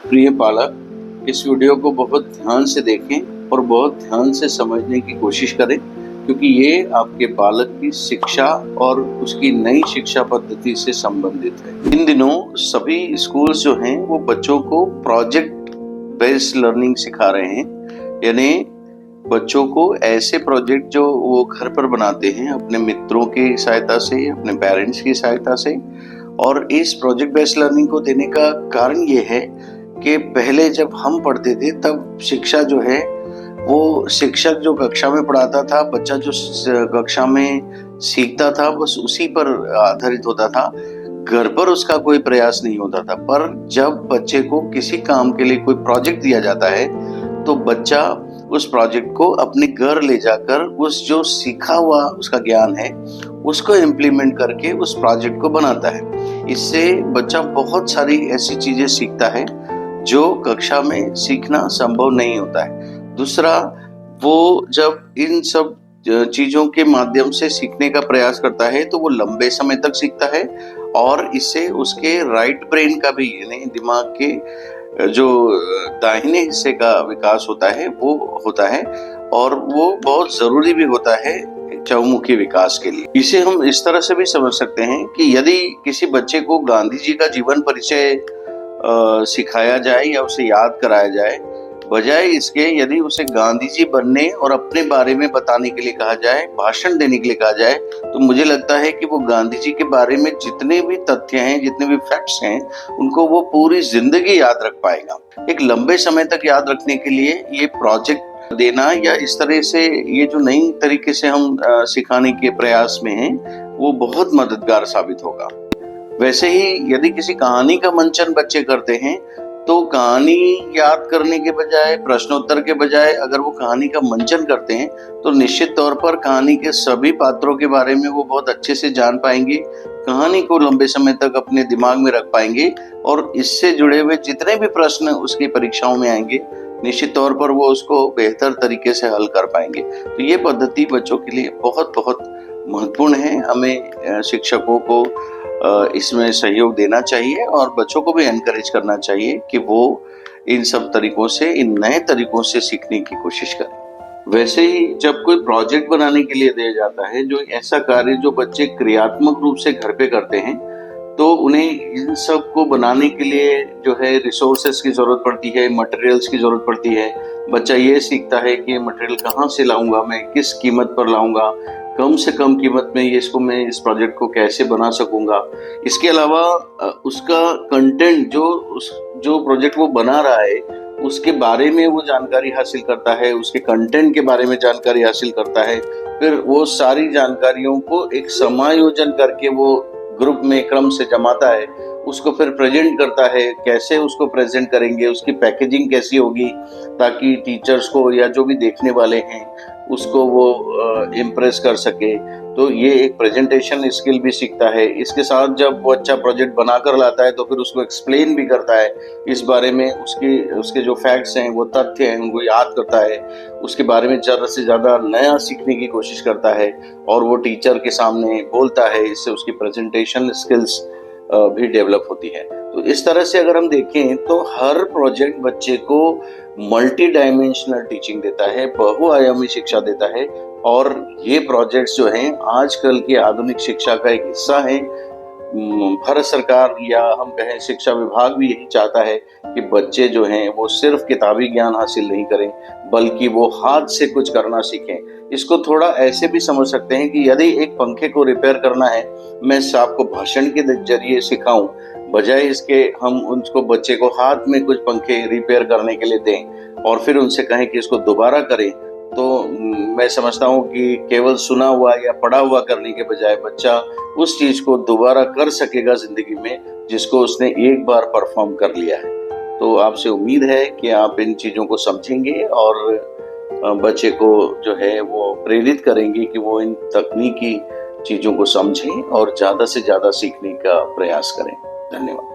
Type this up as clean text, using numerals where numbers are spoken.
प्रिय पालक, इस वीडियो को बहुत ध्यान से देखें और बहुत ध्यान से समझने की कोशिश करें, क्योंकि ये आपके बालक की शिक्षा और उसकी नई शिक्षा पद्धति से संबंधित है। इन दिनों सभी स्कूल्स जो हैं वो बच्चों को प्रोजेक्ट बेस्ड लर्निंग सिखा रहे हैं, यानी बच्चों को ऐसे प्रोजेक्ट जो वो घर पर बनाते हैं अपने मित्रों की सहायता से, अपने पेरेंट्स की सहायता से। और इस प्रोजेक्ट बेस्ड लर्निंग को देने का कारण ये है कि पहले जब हम पढ़ते थे तब शिक्षा जो है वो शिक्षक जो कक्षा में पढ़ाता था, बच्चा जो कक्षा में सीखता था बस उसी पर आधारित होता था, घर पर उसका कोई प्रयास नहीं होता था। पर जब बच्चे को किसी काम के लिए कोई प्रोजेक्ट दिया जाता है तो बच्चा उस प्रोजेक्ट को अपने घर ले जाकर उस जो सीखा हुआ उसका ज्ञान है उसको इम्प्लीमेंट करके उस प्रोजेक्ट को बनाता है। इससे बच्चा बहुत सारी ऐसी चीजें सीखता है जो कक्षा में सीखना संभव नहीं होता है। दूसरा, वो जब इन सब चीजों के माध्यम से सीखने का प्रयास करता है तो वो लंबे समय तक सीखता है और इससे उसके राइट ब्रेन का भी, यानी दिमाग के जो दाहिने हिस्से का विकास होता है वो होता है, और वो बहुत जरूरी भी होता है चहुमुखी विकास के लिए। इसे हम इस तरह से भी समझ सकते हैं कि यदि किसी बच्चे को गांधी जी का जीवन परिचय सिखाया जाए या उसे याद कराया जाए, बजाय इसके यदि उसे गांधी जी बनने और अपने बारे में बताने के लिए कहा जाए, भाषण देने के लिए कहा जाए, तो मुझे लगता है कि वो गांधी जी के बारे में जितने भी तथ्य हैं, जितने भी फैक्ट्स हैं, उनको वो पूरी जिंदगी याद रख पाएगा। एक लंबे समय तक याद रखने के लिए ये प्रोजेक्ट देना या इस तरह से ये जो नई तरीके से हम सिखाने के प्रयास में हैं वो बहुत मददगार साबित होगा। वैसे ही यदि किसी कहानी का मंचन बच्चे करते हैं तो कहानी याद करने के बजाय, प्रश्नोत्तर के बजाय अगर वो कहानी का मंचन करते हैं तो निश्चित तौर पर कहानी के सभी पात्रों के बारे में वो बहुत अच्छे से जान पाएंगे, कहानी को लंबे समय तक अपने दिमाग में रख पाएंगे और इससे जुड़े हुए जितने भी प्रश्न उसकी परीक्षाओं में आएंगे निश्चित तौर पर वो उसको बेहतर तरीके से हल कर पाएंगे। तो ये पद्धति बच्चों के लिए बहुत बहुत महत्वपूर्ण है। हमें शिक्षकों को इसमें सहयोग देना चाहिए और बच्चों को भी एनकरेज करना चाहिए कि वो इन सब तरीकों से, इन नए तरीकों से सीखने की कोशिश करें। वैसे ही जब कोई प्रोजेक्ट बनाने के लिए दिया जाता है, जो ऐसा कार्य जो बच्चे क्रियात्मक रूप से घर पे करते हैं, तो उन्हें इन सब को बनाने के लिए जो है रिसोर्सेस की जरूरत पड़ती है, मटेरियल्स की जरूरत पड़ती है। बच्चा ये सीखता है कि मटेरियल कहाँ से लाऊंगा, मैं किस कीमत पर लाऊंगा, कम से कम कीमत में मैं इस प्रोजेक्ट को कैसे बना सकूंगा। इसके अलावा उसका कंटेंट जो प्रोजेक्ट वो बना रहा है उसके बारे में वो जानकारी हासिल करता है, उसके कंटेंट के बारे में जानकारी हासिल करता है। फिर वो सारी जानकारियों को एक समायोजन करके वो ग्रुप में क्रम से जमाता है, उसको फिर प्रेजेंट करता है। कैसे उसको प्रेजेंट करेंगे, उसकी पैकेजिंग कैसी होगी ताकि टीचर्स को या जो भी देखने वाले हैं उसको वो इम्प्रेस कर सके। तो ये एक प्रेजेंटेशन स्किल भी सीखता है। इसके साथ जब वो अच्छा प्रोजेक्ट बनाकर लाता है तो फिर उसको एक्सप्लेन भी करता है इस बारे में, उसके जो फैक्ट्स हैं, वो तथ्य हैं, उनको याद करता है, उसके बारे में ज़्यादा से ज़्यादा नया सीखने की कोशिश करता है और वो टीचर के सामने बोलता है। इससे उसकी प्रेजेंटेशन स्किल्स भी डेवलप होती है। तो इस तरह से अगर हम देखें तो हर प्रोजेक्ट बच्चे को मल्टी डायमेंशनल टीचिंग देता है, बहुआयामी शिक्षा देता है, और ये प्रोजेक्ट्स जो हैं आजकल की आधुनिक शिक्षा का एक हिस्सा है। भारत सरकार या हम कहें शिक्षा विभाग भी यही चाहता है कि बच्चे जो हैं वो सिर्फ किताबी ज्ञान हासिल नहीं करें बल्कि वो हाथ से कुछ करना सीखें। इसको थोड़ा ऐसे भी समझ सकते हैं कि यदि एक पंखे को रिपेयर करना है, मैं आपको भाषण के जरिए सिखाऊं, बजाय इसके हम उसको बच्चे को हाथ में कुछ पंखे रिपेयर करने के लिए दें और फिर उनसे कहें कि इसको दोबारा करें, तो मैं समझता हूँ कि केवल सुना हुआ या पढ़ा हुआ करने के बजाय बच्चा उस चीज को दोबारा कर सकेगा जिंदगी में जिसको उसने एक बार परफॉर्म कर लिया है। तो आपसे उम्मीद है कि आप इन चीजों को समझेंगे और बच्चे को जो है वो प्रेरित करेंगे कि वो इन तकनीकी चीजों को समझें और ज्यादा से ज्यादा सीखने का प्रयास करें। धन्यवाद।